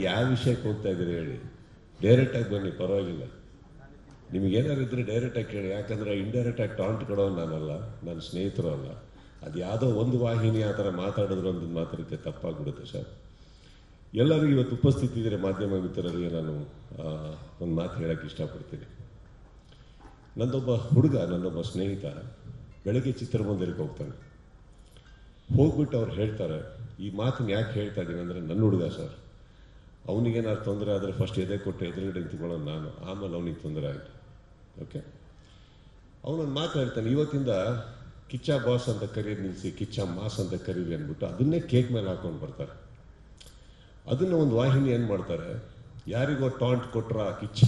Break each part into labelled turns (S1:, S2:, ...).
S1: ಯಾವ ವಿಷಯಕ್ಕೆ ಹೋಗ್ತಾ ಇದ್ದೀರಿ ಹೇಳಿ, ಡೈರೆಕ್ಟಾಗಿ ಬನ್ನಿ, ಪರವಾಗಿಲ್ಲ. ನಿಮಗೇನಾದ್ರು ಇದ್ರೆ ಡೈರೆಕ್ಟಾಗಿ ಕೇಳಿ, ಯಾಕಂದರೆ ಇಂಡೈರೆಕ್ಟಾಗಿ ಟಾಂಟ್ ಕೊಡೋನು ನಾನಲ್ಲ, ನನ್ನ ಸ್ನೇಹಿತರು ಅಲ್ಲ. ಅದು ಯಾವುದೋ ಒಂದು ವಾಹಿನಿ ಆ ಥರ ಮಾತಾಡಿದ್ರು ಒಂದು ಮಾತ್ರಕ್ಕೆ ತಪ್ಪಾಗ್ಬಿಡುತ್ತೆ ಸರ್. ಎಲ್ಲರಿಗೂ ಇವತ್ತು ಉಪಸ್ಥಿತಿದ್ರೆ ಮಾಧ್ಯಮ ಮಿತ್ರರಿಗೆ ನಾನು ಒಂದು ಮಾತು ಹೇಳೋಕ್ಕೆ ಇಷ್ಟಪಡ್ತೀನಿ. ನನ್ನೊಬ್ಬ ಸ್ನೇಹಿತ ಬೆಳಗ್ಗೆ ಚಿತ್ರಮಂದಿರಕ್ಕೆ ಹೋಗ್ತಾನೆ. ಹೋಗ್ಬಿಟ್ಟು ಅವ್ರು ಹೇಳ್ತಾರೆ, ಈ ಮಾತನ್ನು ಯಾಕೆ ಹೇಳ್ತಾ ಇದ್ದೀನಿ ಅಂದರೆ, ನನ್ನ ಹುಡುಗ ಸರ್, ಅವನಿಗೇನಾದ್ರು ತೊಂದರೆ ಆದರೆ ಫಸ್ಟ್ ಎದೆ ಕೊಟ್ಟು ಎದುರುಗಡೆ ನಿಂತ್ಕೊಳ್ಳೋದು ನಾನು, ಆಮೇಲೆ ಅವನಿಗೆ ತೊಂದರೆ ಆಯಿತು. ಓಕೆ, ಅವನೊಂದು ಮಾತು ಹೇಳ್ತಾನೆ, ಇವತ್ತಿಂದ ಕಿಚ್ಚ ಬಾಸ್ ಅಂತ ಕರೀರಿ ನಿಲ್ಲಿಸಿ, ಕಿಚ್ಚ ಮಾಸ್ ಅಂತ ಕರೀರಿ ಅಂದ್ಬಿಟ್ಟು ಅದನ್ನೇ ಕೇಕ್ ಮೇಲೆ ಹಾಕೊಂಡು ಬರ್ತಾರೆ. ಅದನ್ನು ಒಂದು ವಾಹಿನಿ ಏನು ಮಾಡ್ತಾರೆ, ಯಾರಿಗೋ ಟಾಂಟ್ ಕೊಟ್ರ ಕಿಚ್ಚ,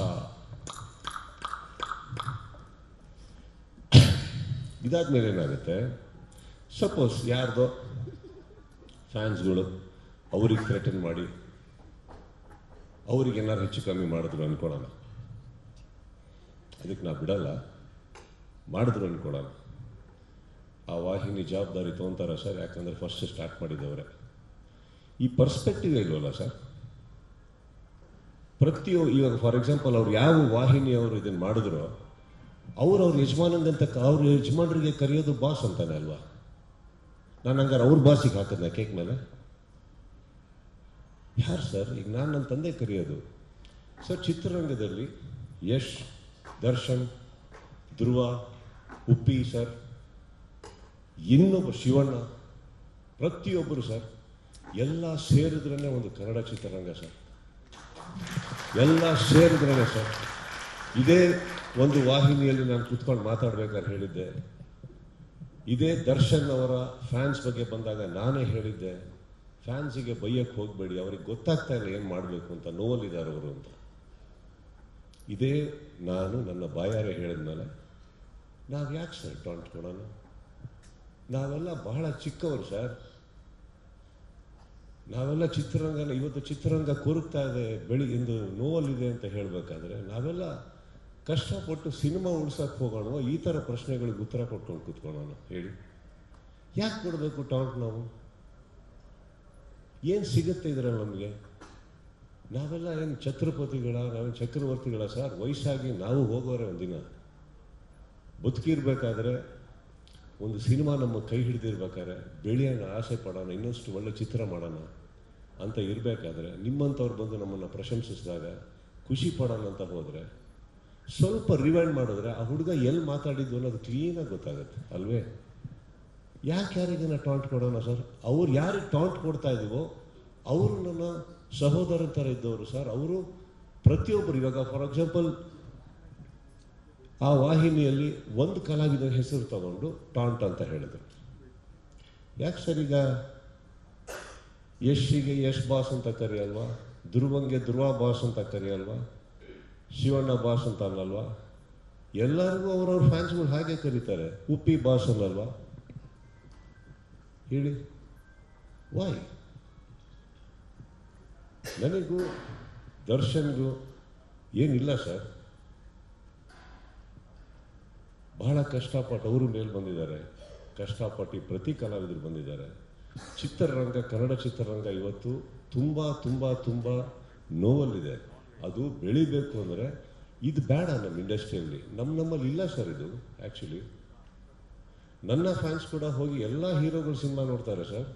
S1: ಇದಾದ್ಮೇಲೆ ಏನಾಗುತ್ತೆ, ಸಪೋಸ್ ಯಾರ್ದೋ ಫ್ಯಾನ್ಸ್ಗಳು ಅವ್ರಿಗೆ ಥ್ರೆಟನ್ ಮಾಡಿ ಅವ್ರಿಗೇನಾದ್ರು ಹೆಚ್ಚು ಕಮ್ಮಿ ಮಾಡಿದ್ರು ಅಂದ್ಕೊಳ್ಳೋಣ, ಅದಕ್ಕೆ ನಾವು ಬಿಡಲ್ಲ, ಮಾಡಿದ್ರು ಅಂದ್ಕೊಳ್ಳೋಣ, ಆ ವಾಹಿನಿ ಜವಾಬ್ದಾರಿ ತೊಗೊತಾರೆ ಸರ್. ಯಾಕಂದರೆ ಫಸ್ಟ್ ಸ್ಟಾರ್ಟ್ ಮಾಡಿದ್ದವರೇ. ಈ ಪರ್ಸ್ಪೆಕ್ಟಿವ್ ಇಲ್ವಲ್ಲ ಸರ್. ಇವಾಗ ಫಾರ್ ಎಕ್ಸಾಂಪಲ್ ಅವ್ರು ಯಾವ ವಾಹಿನಿಯವರು ಇದನ್ನು ಮಾಡಿದ್ರು, ಅವ್ರ ಯಜಮಾನಂದಂತ ಅವ್ರ ಯಜಮಾನರಿಗೆ ಕರೆಯೋದು ಬಾಸ್ ಅಂತಾನೆ ಅಲ್ವಾ. ನಾನು ಹಂಗಾರೆ ಅವ್ರ ಬಾಸಿಗೆ ಹಾಕಿದ್ನ ಕೇಕ್ ಮೇಲೆ? ಯಾರು ಸರ್? ಈಗ ನಾನು ನನ್ನ ತಂದೆ ಕರೆಯೋದು ಸರ್. ಚಿತ್ರರಂಗದಲ್ಲಿ ಯಶ್, ದರ್ಶನ್, ಧ್ರುವ, ಉಪ್ಪಿ ಸರ್, ಇನ್ನೊಬ್ಬ ಶಿವಣ್ಣ, ಪ್ರತಿಯೊಬ್ಬರು ಸರ್, ಎಲ್ಲ ಸೇರಿದ್ರೇ ಒಂದು ಕನ್ನಡ ಚಿತ್ರರಂಗ ಸರ್. ಎಲ್ಲ ಸೇರಿದ್ರೇ ಸರ್. ಇದೇ ಒಂದು ವಾಹಿನಿಯಲ್ಲಿ ನಾನು ಕೂತ್ಕೊಂಡು ಮಾತಾಡ್ಬೇಕಾದ್ರೆ ಹೇಳಿದ್ದೆ, ಇದೇ ದರ್ಶನ್ ಅವರ ಫ್ಯಾನ್ಸ್ ಬಗ್ಗೆ ಬಂದಾಗ ನಾನೇ ಹೇಳಿದ್ದೆ, ಫ್ಯಾನ್ಸಿಗೆ ಬೈಯಕ್ಕೆ ಹೋಗಬೇಡಿ, ಅವ್ರಿಗೆ ಗೊತ್ತಾಗ್ತಾ ಇಲ್ಲ ಏನು ಮಾಡಬೇಕು ಅಂತ, ನೋವಲ್ಲಿದ್ದಾರೆ ಅವರು ಅಂತ. ಇದೇ ನಾನು ನನ್ನ ಬಾಯಾರೆ ಹೇಳಿದ್ಮೇಲೆ ನಾವು ಯಾಕೆ ಸರ್ ಟಾಂಟ್ ಕೊಡೋಣ? ನಾವೆಲ್ಲ ಬಹಳ ಚಿಕ್ಕವರು ಸರ್. ನಾವೆಲ್ಲ ಚಿತ್ರರಂಗನ ಇವತ್ತು ಚಿತ್ರರಂಗ ಕೊರಗ್ತಾ ಇದೆ, ಇಂದು ನೋವಲ್ಲಿದೆ ಅಂತ ಹೇಳಬೇಕಾದ್ರೆ ನಾವೆಲ್ಲ ಕಷ್ಟಪಟ್ಟು ಸಿನಿಮಾ ಉಳ್ಸಕ್ಕೆ ಹೋಗೋಣ, ಈ ಥರ ಪ್ರಶ್ನೆಗಳಿಗೆ ಉತ್ತರ ಕೊಟ್ಕೊಂಡು ಕೂತ್ಕೊಳ್ಳೋಣ ಹೇಳಿ. ಯಾಕೆ ಕೊಡಬೇಕು ಟಾಂಟ್? ನಾವು ಏನು ಸಿಗುತ್ತೆ ಇದರಲ್ಲಿ ನಮಗೆ? ನಾವೆಲ್ಲ ಏನು ಛತ್ರಪತಿಗಳ, ನಾವೇನು ಚಕ್ರವರ್ತಿಗಳ ಸರ್? ವಯಸ್ಸಾಗಿ ನಾವು ಹೋಗೋರೆ ಒಂದಿನ. ಬದುಕಿರ್ಬೇಕಾದ್ರೆ ಒಂದು ಸಿನಿಮಾ ನಮ್ಮ ಕೈ ಹಿಡಿದಿರ್ಬೇಕಾದ್ರೆ ಬೆಳೆಯೋಣ, ಆಸೆ ಪಡೋಣ, ಇನ್ನಷ್ಟು ಒಳ್ಳೆ ಚಿತ್ರ ಮಾಡೋಣ ಅಂತ ಇರಬೇಕಾದ್ರೆ ನಿಮ್ಮಂಥವ್ರು ಬಂದು ನಮ್ಮನ್ನು ಪ್ರಶಂಸಿಸಿದಾಗ ಖುಷಿ ಪಡೋಣ ಅಂತ ಹೋದರೆ, ಸ್ವಲ್ಪ ರಿವೈಂಡ್ ಮಾಡಿದ್ರೆ ಆ ಹುಡುಗ ಎಲ್ಲಿ ಮಾತಾಡಿದ್ದು ಅನ್ನೋದು ಕ್ಲೀನಾಗಿ ಗೊತ್ತಾಗುತ್ತೆ ಅಲ್ವೇ? ಯಾರಿಗೇನ ಟಾಂಟ್ ಕೊಡೋಣ ಸರ್? ಅವ್ರು ಯಾರಿಗೆ ಟಾಂಟ್ ಕೊಡ್ತಾ ಇದೀವೋ ಅವರು ನನ್ನ ಸಹೋದರ ಥರ ಇದ್ದವರು ಸರ್. ಅವರು ಪ್ರತಿಯೊಬ್ಬರು, ಇವಾಗ ಫಾರ್ ಎಕ್ಸಾಂಪಲ್ ಆ ವಾಹಿನಿಯಲ್ಲಿ ಒಂದು ಕಲಾವಿದರ ಹೆಸರು ತಗೊಂಡು ಟಾಂಟ್ ಅಂತ ಹೇಳಿದ್ರು. ಯಾಕೆ ಸರ್? ಈಗ ಯಶ್ಗೆ ಯಶ್ ಬಾಸ್ ಅಂತ ಕರೆಯಲ್ವಾ? ಧ್ರುವಂಗೆ ಧ್ರುವ ಬಾಸ್ ಅಂತ ಕರೆಯಲ್ವಾ? ಶಿವಣ್ಣ ಬಾಸ್ ಅಂತ ಅನ್ನಲ್ವಾ? ಎಲ್ಲರಿಗೂ ಅವ್ರವ್ರ ಫ್ಯಾನ್ಸ್ಗಳು ಹಾಗೆ ಕರೀತಾರೆ. ಉಪ್ಪಿ ಬಾಸ್ ಅನ್ನಲ್ವಾ? ಹೇಳಿ, ವಾಯ್? ನನಗೂ ದರ್ಶನ್ಗೂ ಏನಿಲ್ಲ ಸರ್. ಬಹಳ ಕಷ್ಟಪಟ್ಟು ಅವರು ಮೇಲೆ ಬಂದಿದ್ದಾರೆ, ಕಷ್ಟಪಟ್ಟು ಪ್ರತಿ ಕಲಾವಿದರು ಬಂದಿದ್ದಾರೆ. ಚಿತ್ರರಂಗ, ಕನ್ನಡ ಚಿತ್ರರಂಗ ಇವತ್ತು ತುಂಬ ತುಂಬ ತುಂಬ ನೋವಲ್ಲಿದೆ. ಅದು ಬೆಳಿಬೇಕು ಅಂದರೆ ಇದು ಬೇಡ ನಮ್ಮ ಇಂಡಸ್ಟ್ರಿಯಲ್ಲಿ. ನಮ್ಮಲ್ಲಿ ಇಲ್ಲ ಸರ್ ಇದು. ಆ್ಯಕ್ಚುಲಿ ನನ್ನ ಫ್ಯಾನ್ಸ್ ಕೂಡ ಹೋಗಿ ಎಲ್ಲ ಹೀರೋಗಳು ಸಿನಿಮಾ ನೋಡ್ತಾರೆ ಸರ್.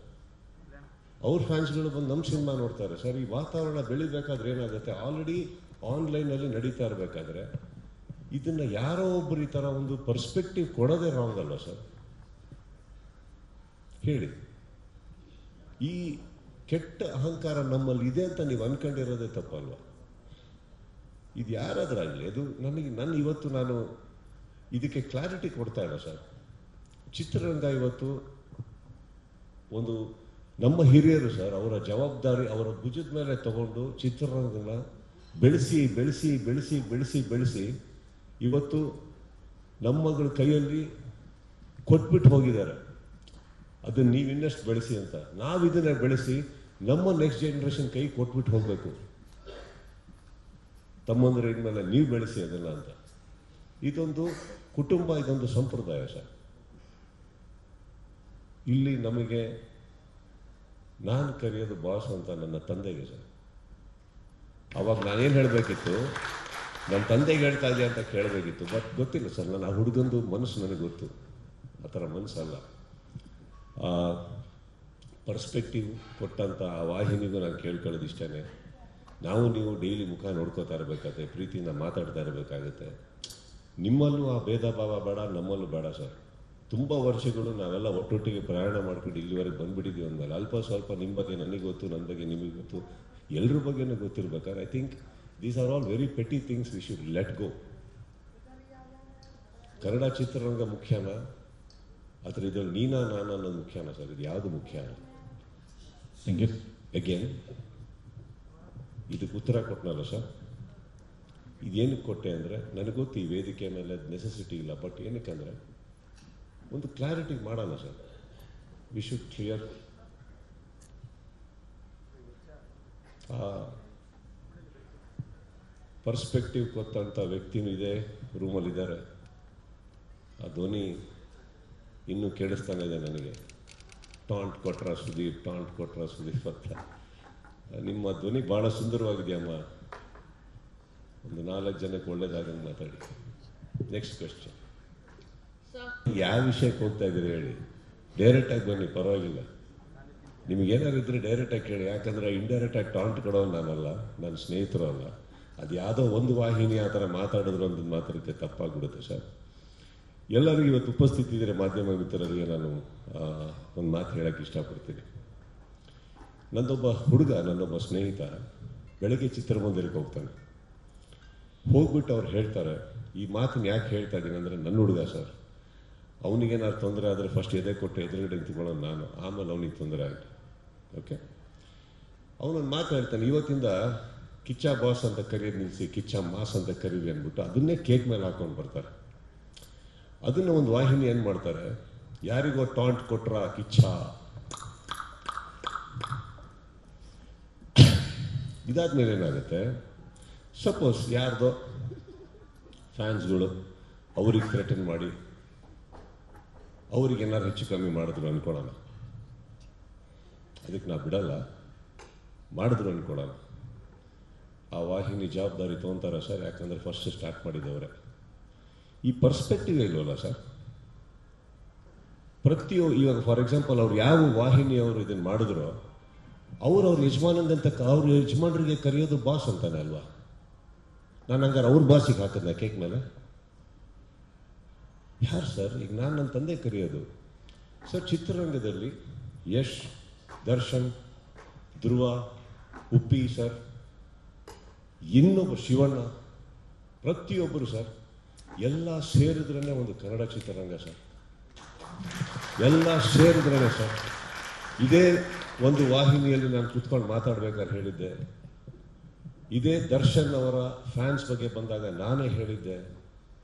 S1: ಅವ್ರ ಫ್ಯಾನ್ಸ್ಗಳು ಬಂದು ನಮ್ಮ ಸಿನಿಮಾ ನೋಡ್ತಾರೆ ಸರ್. ಈ ವಾತಾವರಣ ಬೆಳಿಬೇಕಾದ್ರೆ ಏನಾಗುತ್ತೆ, ಆಲ್ರೆಡಿ ಆನ್ಲೈನಲ್ಲಿ ನಡೀತಾ ಇರಬೇಕಾದ್ರೆ ಇದನ್ನು ಯಾರೋ ಒಬ್ಬರು ಈ ಥರ ಒಂದು ಪರ್ಸ್ಪೆಕ್ಟಿವ್ ಕೊಡೋದೇ ರಾಂಗ್ ಅಲ್ವಾ ಸರ್? ಹೇಳಿ. ಈ ಕೆಟ್ಟ ಅಹಂಕಾರ ನಮ್ಮಲ್ಲಿ ಇದೆ ಅಂತ ನೀವು ಅನ್ಕೊಂಡಿರೋದೇ ತಪ್ಪಲ್ವಾ? ಇದು ಯಾರಾದ್ರಾಗಲಿ, ಅದು ಇವತ್ತು ನಾನು ಇದಕ್ಕೆ ಕ್ಲಾರಿಟಿ ಕೊಡ್ತಾ ಇಲ್ಲ ಸರ್. ಚಿತ್ರರಂಗ ಇವತ್ತು ಒಂದು ನಮ್ಮ ಹಿರಿಯರು ಸರ್, ಅವರ ಜವಾಬ್ದಾರಿ ಅವರ ಭುಜದ ಮೇಲೆ ತಗೊಂಡು ಚಿತ್ರರಂಗನ ಬೆಳೆಸಿ ಬೆಳೆಸಿ ಬೆಳೆಸಿ ಬೆಳೆಸಿ ಬೆಳೆಸಿ ಇವತ್ತು ನಮ್ಮಗಳ ಕೈಯಲ್ಲಿ ಕೊಟ್ಬಿಟ್ಟು ಹೋಗಿದ್ದಾರೆ. ಅದನ್ನು ನೀವು ಇನ್ನಷ್ಟು ಬೆಳೆಸಿ ಅಂತ. ನಾವು ಇದನ್ನ ಬೆಳೆಸಿ ನಮ್ಮ ನೆಕ್ಸ್ಟ್ ಜನರೇಷನ್ ಕೈ ಕೊಟ್ಬಿಟ್ಟು ಹೋಗಬೇಕು. ತಮ್ಮಂದ್ರೆ ಇನ್ಮೇಲೆ ನೀವು ಬೆಳೆಸಿ ಅದನ್ನ ಅಂತ. ಇದೊಂದು ಕುಟುಂಬ, ಇದೊಂದು ಸಂಪ್ರದಾಯ ಸರ್. ಇಲ್ಲಿ ನಮಗೆ ನಾನು ಕರೆಯೋದು ಬಾಸ್ ಅಂತ ನನ್ನ ತಂದೆಗೆ ಸರ್. ಅವಾಗ ನಾನೇನು ಹೇಳಬೇಕಿತ್ತು, ನನ್ನ ತಂದೆಗೆ ಹೇಳ್ತಾ ಇದೆಯಾ ಅಂತ ಕೇಳಬೇಕಿತ್ತು. ಬಟ್ ಗೊತ್ತಿಲ್ಲ ಸರ್, ನಾನು ಆ ಹುಡುಗಂದು ಮನಸ್ಸು ನನಗೆ ಗೊತ್ತು, ಆ ಥರ ಮನಸ್ಸಲ್ಲ. ಪರ್ಸ್ಪೆಕ್ಟಿವ್ ಕೊಟ್ಟಂಥ ಆ ವಾಹಿನಿಗೂ ನಾನು ಕೇಳ್ಕೊಳ್ಳೋದು ಇಷ್ಟೇ. ನಾವು ನೀವು ಡೈಲಿ ಮುಖ ನೋಡ್ಕೋತಾ ಇರಬೇಕಾಗುತ್ತೆ, ಪ್ರೀತಿಯಿಂದ ಮಾತಾಡ್ತಾ ಇರಬೇಕಾಗುತ್ತೆ. ನಿಮ್ಮಲ್ಲೂ ಆ ಭೇದ ಭಾವ ಬೇಡ, ನಮ್ಮಲ್ಲೂ ಬೇಡ ಸರ್. ತುಂಬ ವರ್ಷಗಳು ನಾವೆಲ್ಲ ಒಟ್ಟೊಟ್ಟಿಗೆ ಪ್ರಯಾಣ ಮಾಡ್ಕೊಂಡು ಇಲ್ಲಿವರೆಗೆ ಬಂದುಬಿಟ್ಟಿದ್ದೀವಿ ಅಂದಮೇಲೆ ಅಲ್ಪ ಸ್ವಲ್ಪ ನಿಮ್ಮ ಬಗ್ಗೆ ನನಗೆ ಗೊತ್ತು, ನನ್ನ ಬಗ್ಗೆ ನಿಮಗೆ ಗೊತ್ತು, ಎಲ್ಲರ ಬಗ್ಗೆನೂ ಗೊತ್ತಿರ್ಬೇಕಾದ್ರೆ I think these are all very petty things we should let go. Kannada ಚಿತ್ರರಂಗ ಮುಖ್ಯನಾ ಅಥವಾ ಇದ್ರಲ್ಲಿ ನೀನಾ ನಾನು ಅನ್ನೋದು ಮುಖ್ಯನಾ ಸರ್? ಇದು ಯಾವುದು ಮುಖ್ಯ? ಅಗೇನ್ ಇದಕ್ಕೆ ಉತ್ತರ ಕೊಟ್ಟನಲ್ಲ ಸರ್. ಇದೇನಕ್ಕೆ ಕೊಟ್ಟೆ ಅಂದರೆ ನನಗೆ ಗೊತ್ತು ಈ ವೇದಿಕೆ ಮೇಲೆ ಅದು ನೆಸೆಸಿಟಿ ಇಲ್ಲ. ಬಟ್ ಏನಕ್ಕೆ ಅಂದರೆ ಒಂದು ಕ್ಲಾರಿಟಿ ಮಾಡೋಣ sir. We should clear. Perspective ಕೊಟ್ಟಂಥ ವ್ಯಕ್ತಿನೂ ಇದೆ, ರೂಮಲ್ಲಿದ್ದಾರೆ. ಆ ಧ್ವನಿ ಇನ್ನೂ ಕೇಳಿಸ್ತಾನೆ ಇದೆ ನನಗೆ. ಟಾಂಟ್ ಕೊಟ್ರ ಸುದೀಪ್, ಟಾಂಟ್ ಕೊಟ್ರ ಸುದೀಪ್ ಅಂತ. ನಿಮ್ಮ ಧ್ವನಿ ಭಾಳ ಸುಂದರವಾಗಿದೆಯಮ್ಮ. ಒಂದು 4 ಜನಕ್ಕೆ ಒಳ್ಳೇದಾಗಂಗೆ ಮಾತಾಡಿ. Next question. ಯಾವ ವಿಷಯಕ್ಕೆ ಹೋಗ್ತಾ ಇದ್ದೀರಿ ಹೇಳಿ? ಡೈರೆಕ್ಟಾಗಿ ಬನ್ನಿ, ಪರವಾಗಿಲ್ಲ. ನಿಮಗೇನಾದ್ರು ಇದ್ರೆ ಡೈರೆಕ್ಟಾಗಿ ಕೇಳಿ. ಯಾಕಂದರೆ ಇಂಡೈರೆಕ್ಟಾಗಿ ಟಾಂಟ್ ಕೊಡೋನು ನಾನಲ್ಲ, ನನ್ನ ಸ್ನೇಹಿತರು ಅಲ್ಲ. ಅದು ಯಾವುದೋ ಒಂದು ವಾಹಿನಿ ಆ ಥರ ಮಾತಾಡಿದ್ರು ಅಂತ ಮಾತಾಡೋಕ್ಕೆ ತಪ್ಪಾಗ್ಬಿಡುತ್ತೆ ಸರ್. ಎಲ್ಲರಿಗೂ ಇವತ್ತು ಉಪಸ್ಥಿತಿದ್ರೆ ಮಾಧ್ಯಮ ಮಿತ್ರರಿಗೆ ನಾನು ಒಂದು ಮಾತು ಹೇಳೋಕ್ಕೆ ಇಷ್ಟಪಡ್ತೀನಿ. ನನ್ನೊಬ್ಬ ಹುಡುಗ, ನನ್ನೊಬ್ಬ ಸ್ನೇಹಿತ ಬೆಳಗ್ಗೆ ಚಿತ್ರಮಂದಿರಕ್ಕೆ ಹೋಗ್ತಾನೆ. ಹೋಗ್ಬಿಟ್ಟು ಅವ್ರು ಹೇಳ್ತಾರೆ, ಈ ಮಾತನ್ನು ಯಾಕೆ ಹೇಳ್ತಾ ಇದ್ದೀನಿ ಅಂದರೆ, ನನ್ನ ಹುಡುಗ ಸರ್, ಅವನಿಗೇನಾದ್ರು ತೊಂದರೆ ಆದರೆ ಫಸ್ಟ್ ಎದೆ ಕೊಟ್ಟು ಎದುರುಗಡೆ ನಿಂತ್ಕೊಳ್ಳೋದು ನಾನು, ಆಮೇಲೆ ಅವನಿಗೆ ತೊಂದರೆ ಆಗಿದೆ. ಓಕೆ, ಅವನೊಂದು ಮಾತು ಹೇಳ್ತಾನೆ, ಇವತ್ತಿಂದ ಕಿಚ್ಚ ಬಾಸ್ ಅಂತ ಕರೀರಿ ನಿಲ್ಲಿಸಿ, ಕಿಚ್ಚ ಮಾಸ್ ಅಂತ ಕರೀರಿ ಅಂದ್ಬಿಟ್ಟು ಅದನ್ನೇ ಕೇಕ್ ಮೇಲೆ ಹಾಕೊಂಡು ಬರ್ತಾರೆ. ಅದನ್ನು ಒಂದು ವಾಹಿನಿ ಏನು ಮಾಡ್ತಾರೆ, ಯಾರಿಗೋ ಟಾಂಟ್ ಕೊಟ್ರ ಕಿಚ್ಚ, ಇದಾದ್ಮೇಲೆ ಏನಾಗುತ್ತೆ, ಸಪೋಸ್ ಯಾರ್ದೋ ಫ್ಯಾನ್ಸ್ಗಳು ಅವ್ರಿಗೆ ಥ್ರೆಟನ್ ಮಾಡಿ ಅವ್ರಿಗೇನಾದ್ರು ಹೆಚ್ಚು ಕಮ್ಮಿ ಮಾಡಿದ್ರು ಅಂದ್ಕೊಳ್ಳೋಣ. ಅದಕ್ಕೆ ನಾವು ಬಿಡಲ್ಲ, ಮಾಡಿದ್ರು ಅಂದ್ಕೊಳ್ಳೋಣ. ಆ ವಾಹಿನಿ ಜವಾಬ್ದಾರಿ ತೊಗೊತಾರೆ ಸರ್. ಯಾಕಂದರೆ ಫಸ್ಟ್ ಸ್ಟಾರ್ಟ್ ಮಾಡಿದವರೇ. ಈ ಪರ್ಸ್ಪೆಕ್ಟಿವ್ ಇಲ್ವಲ್ಲ ಸರ್. ಇವಾಗ ಫಾರ್ ಎಕ್ಸಾಂಪಲ್ ಅವ್ರು ಯಾವ ವಾಹಿನಿಯವರು ಇದನ್ನು ಮಾಡಿದ್ರು, ಅವ್ರ ಯಜಮಾನಂದಂತ ಅವ್ರ ಯಜಮಾನರಿಗೆ ಕರೆಯೋದು ಬಾಸ್ ಅಂತಾನೆ ಅಲ್ವಾ? ನಾನು ಹಂಗಾರೆ ಅವ್ರ ಬಾಸಿಗೆ ಹಾಕಿದ್ನ ಕೇಕ್ ಮೇಲೆ? ಯಾರು ಸರ್? ಈಗ ನಾನು ನನ್ನ ತಂದೆ ಕರೆಯೋದು ಸರ್. ಚಿತ್ರರಂಗದಲ್ಲಿ ಯಶ್, ದರ್ಶನ್, ಧ್ರುವ, ಉಪ್ಪಿ ಸರ್, ಇನ್ನೊಬ್ಬ ಶಿವಣ್ಣ, ಪ್ರತಿಯೊಬ್ಬರು ಸರ್, ಎಲ್ಲ ಸೇರಿದ್ರೇ ಒಂದು ಕನ್ನಡ ಚಿತ್ರರಂಗ ಸರ್. ಎಲ್ಲ ಸೇರಿದ್ರೇ ಸರ್. ಇದೇ ಒಂದು ವಾಹಿನಿಯಲ್ಲಿ ನಾನು ಕೂತ್ಕೊಂಡು ಮಾತಾಡ್ಬೇಕಾದ್ರೆ ಹೇಳಿದ್ದೆ. ಇದೇ ದರ್ಶನ್ ಅವರ ಫ್ಯಾನ್ಸ್ ಬಗ್ಗೆ ಬಂದಾಗ ನಾನೇ ಹೇಳಿದ್ದೆ,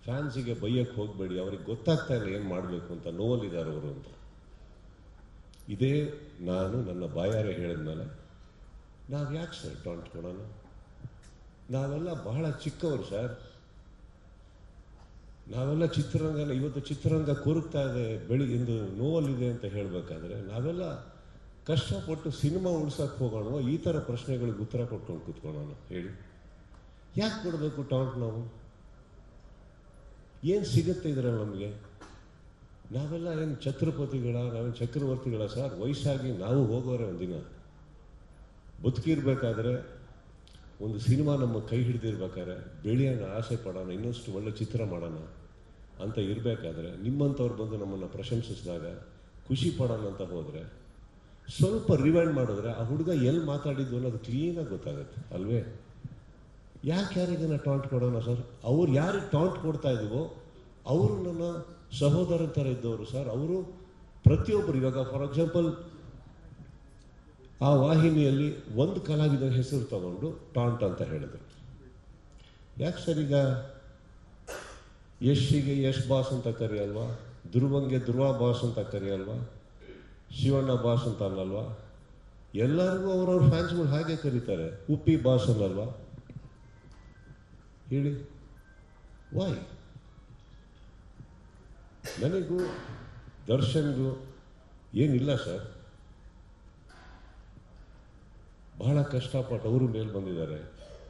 S1: ಫ್ಯಾನ್ಸಿಗೆ ಬೈಯಕ್ಕೆ ಹೋಗಬೇಡಿ, ಅವ್ರಿಗೆ ಗೊತ್ತಾಗ್ತಾ ಇಲ್ಲ ಏನು ಮಾಡಬೇಕು ಅಂತ, ನೋವಲ್ಲಿದ್ದಾರೆ ಅವರು ಅಂತ. ಇದೇ ನಾನು ನನ್ನ ಬಾಯಾರೆ ಹೇಳಿದ್ಮೇಲೆ ನಾವು ಯಾಕೆ ಸರ್ ಟಾಂಟ್ ಕೊಡೋಣ? ನಾವೆಲ್ಲ ಬಹಳ ಚಿಕ್ಕವರು ಸರ್. ನಾವೆಲ್ಲ ಚಿತ್ರರಂಗನ ಇವತ್ತು ಚಿತ್ರರಂಗ ಕೊರಗ್ತಾ ಇದೆ, ಇಂದು ನೋವಲ್ಲಿದೆ ಅಂತ ಹೇಳಬೇಕಾದ್ರೆ ನಾವೆಲ್ಲ ಕಷ್ಟಪಟ್ಟು ಸಿನಿಮಾ ಉಳ್ಸಕ್ಕೆ ಹೋಗೋಣ. ಈ ಥರ ಪ್ರಶ್ನೆಗಳಿಗೆ ಉತ್ತರ ಕೊಟ್ಕೊಂಡು ಕೂತ್ಕೊಳ್ಳೋಣ ಹೇಳಿ. ಯಾಕೆ ಕೊಡಬೇಕು ಟಾಂಟ್? ನಾವು ಏನು ಸಿಗುತ್ತೆ ಇದರಲ್ಲಿ ನಮಗೆ? ನಾವೆಲ್ಲ ಏನು ಛತ್ರಪತಿಗಳ, ನಾವೇನು ಚಕ್ರವರ್ತಿಗಳ ಸರ್? ವಯಸ್ಸಾಗಿ ನಾವು ಹೋಗೋರೆ ಒಂದಿನ. ಬದುಕಿರ್ಬೇಕಾದ್ರೆ ಒಂದು ಸಿನಿಮಾ ನಮ್ಮ ಕೈ ಹಿಡಿದಿರ್ಬೇಕಾದ್ರೆ ಬೆಳೆಯೋಣ, ಆಸೆ ಪಡೋಣ, ಇನ್ನಷ್ಟು ಒಳ್ಳೆ ಚಿತ್ರ ಮಾಡೋಣ ಅಂತ ಇರಬೇಕಾದ್ರೆ ನಿಮ್ಮಂಥವ್ರು ಬಂದು ನಮ್ಮನ್ನು ಪ್ರಶಂಸಿಸಿದಾಗ ಖುಷಿ ಪಡೋಣ ಅಂತ ಹೋದರೆ, ಸ್ವಲ್ಪ ರಿವೈಂಡ್ ಮಾಡಿದ್ರೆ ಆ ಹುಡುಗ ಎಲ್ಲಿ ಮಾತಾಡಿದ್ದು ಅನ್ನೋದು ಕ್ಲೀನಾಗಿ ಗೊತ್ತಾಗುತ್ತೆ ಅಲ್ವೇ? ಯಾಕೆ ಯಾರಿಗನ್ನ ಟಾಂಟ್ ಕೊಡೋಣ ಸರ್? ಅವ್ರು ಯಾರಿಗೆ ಟಾಂಟ್ ಕೊಡ್ತಾ ಇದ್ದೀವೋ ಅವರು ನನ್ನ ಸಹೋದರ ಥರ ಇದ್ದವರು ಸರ್. ಅವರು ಪ್ರತಿಯೊಬ್ಬರು, ಇವಾಗ ಫಾರ್ ಎಕ್ಸಾಂಪಲ್ ಆ ವಾಹಿನಿಯಲ್ಲಿ ಒಂದು ಕಲಾವಿದರ ಹೆಸರು ತಗೊಂಡು ಟಾಂಟ್ ಅಂತ ಹೇಳಿದ್ರು. ಯಾಕೆ ಸರ್? ಈಗ ಯಶ್ಗೆ ಯಶ್ ಬಾಸ್ ಅಂತ ಕರೆಯಲ್ವಾ? ಧ್ರುವಂಗೆ ಧ್ರುವ ಬಾಸ್ ಅಂತ ಕರೆಯಲ್ವಾ? ಶಿವಣ್ಣ ಬಾಸ್ ಅಂತ ಅನ್ನಲ್ವಾ? ಎಲ್ಲರಿಗೂ ಅವ್ರವ್ರ ಫ್ಯಾನ್ಸ್ಗಳು ಹಾಗೆ ಕರೀತಾರೆ. ಉಪ್ಪಿ ಬಾಸ್ ಅನ್ನಲ್ವಾ? ಹೇಳಿ, ವಾಯ್? ನನಗೂ ದರ್ಶನ್ಗೂ ಏನಿಲ್ಲ ಸರ್. ಬಹಳ ಕಷ್ಟಪಟ್ಟು ಅವರು ಮೇಲೆ ಬಂದಿದ್ದಾರೆ.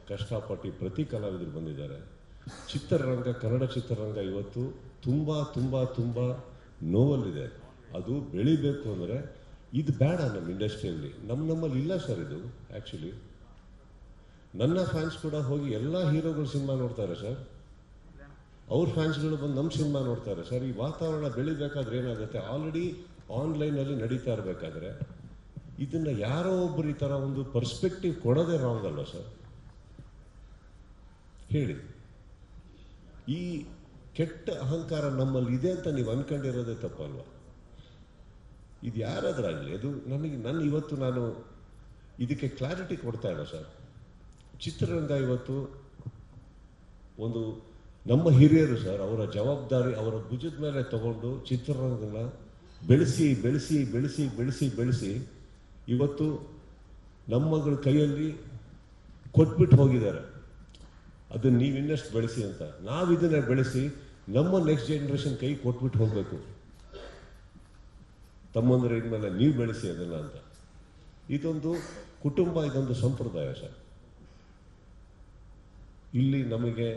S1: ಕಷ್ಟಪಟ್ಟು ಪ್ರತಿ ಕಲಾವಿದರು ಬಂದಿದ್ದಾರೆ. ಚಿತ್ರರಂಗ, ಕನ್ನಡ ಚಿತ್ರರಂಗ ಇವತ್ತು ತುಂಬ ತುಂಬ ತುಂಬ ನೋವಲ್ಲಿದೆ. ಅದು ಬೆಳಿಬೇಕು ಅಂದರೆ ಇದು ಬೇಡ. ನಮ್ಮ ಇಂಡಸ್ಟ್ರಿಯಲ್ಲಿ ನಮ್ಮಲ್ಲಿ ಇಲ್ಲ ಸರ್ ಇದು. ಆ್ಯಕ್ಚುಲಿ ನನ್ನ ಫ್ಯಾನ್ಸ್ ಕೂಡ ಹೋಗಿ ಎಲ್ಲ ಹೀರೋಗಳು ಸಿನಿಮಾ ನೋಡ್ತಾರೆ ಸರ್. ಅವ್ರ ಫ್ಯಾನ್ಸ್ಗಳು ಬಂದು ನಮ್ಮ ಸಿನಿಮಾ ನೋಡ್ತಾರೆ ಸರ್. ಈ ವಾತಾವರಣ ಬೆಳಿಬೇಕಾದ್ರೆ ಏನಾಗುತ್ತೆ, ಆಲ್ರೆಡಿ ಆನ್ಲೈನಲ್ಲಿ ನಡೀತಾ ಇರಬೇಕಾದ್ರೆ ಇದನ್ನು ಯಾರೋ ಒಬ್ಬರು ಈ ಥರ ಒಂದು ಪರ್ಸ್ಪೆಕ್ಟಿವ್ ಕೊಡೋದೇ ರಾಂಗ್ ಅಲ್ವ ಸರ್? ಹೇಳಿ. ಈ ಕೆಟ್ಟ ಅಹಂಕಾರ ನಮ್ಮಲ್ಲಿ ಇದೆ ಅಂತ ನೀವು ಅನ್ಕೊಂಡಿರೋದೇ ತಪ್ಪಲ್ವ? ಇದು ಯಾರಾದ್ರಾಗಲಿ, ಅದು ಇವತ್ತು ನಾನು ಇದಕ್ಕೆ ಕ್ಲಾರಿಟಿ ಕೊಡ್ತಾ ಇಲ್ಲ ಸರ್. ಚಿತ್ರರಂಗ ಇವತ್ತು ಒಂದು ನಮ್ಮ ಹಿರಿಯರು ಸರ್, ಅವರ ಜವಾಬ್ದಾರಿ ಅವರ ಭುಜದ ಮೇಲೆ ತಗೊಂಡು ಚಿತ್ರರಂಗನ ಬೆಳೆಸಿ ಬೆಳೆಸಿ ಬೆಳೆಸಿ ಬೆಳೆಸಿ ಬೆಳೆಸಿ ಇವತ್ತು ನಮ್ಮಗಳ ಕೈಯಲ್ಲಿ ಕೊಟ್ಬಿಟ್ಟು ಹೋಗಿದ್ದಾರೆ. ಅದನ್ನು ನೀವು ಇನ್ನಷ್ಟು ಬೆಳೆಸಿ ಅಂತ. ನಾವು ಇದನ್ನ ಬೆಳೆಸಿ ನಮ್ಮ ನೆಕ್ಸ್ಟ್ ಜನರೇಷನ್ ಕೈ ಕೊಟ್ಬಿಟ್ಟು ಹೋಗಬೇಕು. ತಮ್ಮಂದ್ರೆ ಇನ್ಮೇಲೆ ನೀವು ಬೆಳೆಸಿ ಅದನ್ನ ಅಂತ. ಇದೊಂದು ಕುಟುಂಬ, ಇದೊಂದು ಸಂಪ್ರದಾಯ ಸರ್. ಇಲ್ಲಿ ನಮಗೆ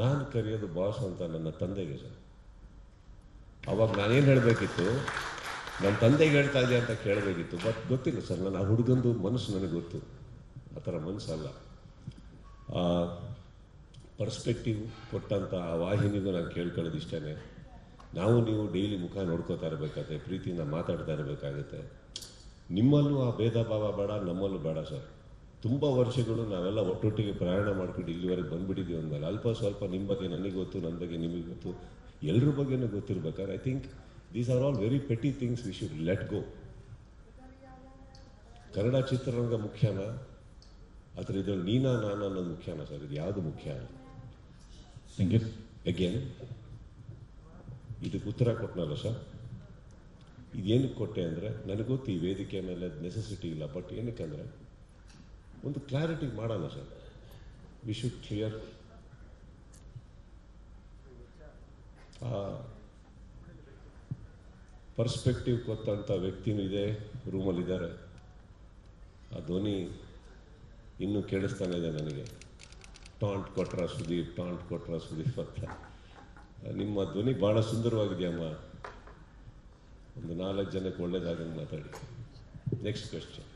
S1: ನಾನು ಕರೆಯೋದು ಬಾಸ್ ಅಂತ ನನ್ನ ತಂದೆಗೆ ಸರ್. ಅವಾಗ ನಾನೇನು ಹೇಳಬೇಕಿತ್ತು, ನನ್ನ ತಂದೆಗೆ ಹೇಳ್ತಾ ಇದೆ ಅಂತ ಕೇಳಬೇಕಿತ್ತು. ಬಟ್ ಗೊತ್ತಿಲ್ಲ ಸರ್, ನನ್ನ ಆ ಹುಡುಗಂದು ಮನಸ್ಸು ನನಗೆ ಗೊತ್ತು. ಆ ಥರ ಮನಸ್ಸಲ್ಲ. ಆ ಪರ್ಸ್ಪೆಕ್ಟಿವ್ ಕೊಟ್ಟಂಥ ಆ ವಾಹಿನಿಗೂ ನಾನು ಕೇಳ್ಕೊಳ್ಳೋದು ಇಷ್ಟೇ. ನಾವು ನೀವು ಡೈಲಿ ಮುಖ ನೋಡ್ಕೋತಾ ಇರಬೇಕಾಗುತ್ತೆ, ಪ್ರೀತಿಯಿಂದ ಮಾತಾಡ್ತಾ ಇರಬೇಕಾಗುತ್ತೆ. ನಿಮ್ಮಲ್ಲೂ ಆ ಭೇದ ಭಾವ ಬೇಡ, ನಮ್ಮಲ್ಲೂ ಬೇಡ ಸರ್. ತುಂಬ ವರ್ಷಗಳು ನಾವೆಲ್ಲ ಒಟ್ಟೊಟ್ಟಿಗೆ ಪ್ರಯಾಣ ಮಾಡ್ಕೊಂಡು ಇಲ್ಲಿವರೆಗೆ ಬಂದ್ಬಿಟ್ಟಿದ್ದೀವಿ ಅಂದಮೇಲೆ ಅಲ್ಪ ಸ್ವಲ್ಪ ನಿಮ್ಮ ಬಗ್ಗೆ ನನಗೆ ಗೊತ್ತು, ನನ್ನ ಬಗ್ಗೆ ನಿಮಗೆ ಗೊತ್ತು, ಎಲ್ಲರ ಬಗ್ಗೆನೂ ಗೊತ್ತಿರ್ಬೇಕಾದ್ರೆ I think these are all very petty things we should let go. Kannada ಚಿತ್ರರಂಗ ಮುಖ್ಯನಾ ಅಥವಾ ಇದ್ರಲ್ಲಿ ನೀನಾ ನಾನು ಅನ್ನೋದು ಮುಖ್ಯನಾ ಸರ್? ಇದು ಯಾವುದು ಮುಖ್ಯ ಅಲ್ಲ. Thank you again. ಇದಕ್ಕೆ ಉತ್ತರ ಕೊಟ್ಟನಲ್ಲ ಸರ್. ಇದೇನಕ್ಕೆ ಕೊಟ್ಟೆ ಅಂದರೆ ನನಗೆ ಗೊತ್ತು ಈ ವೇದಿಕೆ ಮೇಲೆ ನೆಸೆಸಿಟಿ ಇಲ್ಲ. ಬಟ್ ಏನಕ್ಕೆ ಅಂದರೆ ಒಂದು ಕ್ಲಾರಿಟಿ ಮಾಡೋಣ sir. We should clear. Perspective ಕೊಟ್ಟಂಥ ವ್ಯಕ್ತಿನೂ ಇದೆ, ರೂಮಲ್ಲಿದ್ದಾರೆ. ಆ ಧ್ವನಿ ಇನ್ನೂ ಕೇಳಿಸ್ತಾನೆ ಇದೆ ನನಗೆ. ಟಾಂಟ್ ಕೊಟ್ರ ಸುದೀಪ್, ಟಾಂಟ್ ಕೊಟ್ರ ಸುದೀಪ್ ಅಂತ. ನಿಮ್ಮ ಧ್ವನಿ ಭಾಳ ಸುಂದರವಾಗಿದೆಯಮ್ಮ. ಒಂದು 4 ಜನಕ್ಕೆ ಒಳ್ಳೇದಾಗಂಗೆ ಮಾತಾಡಿ. Next question.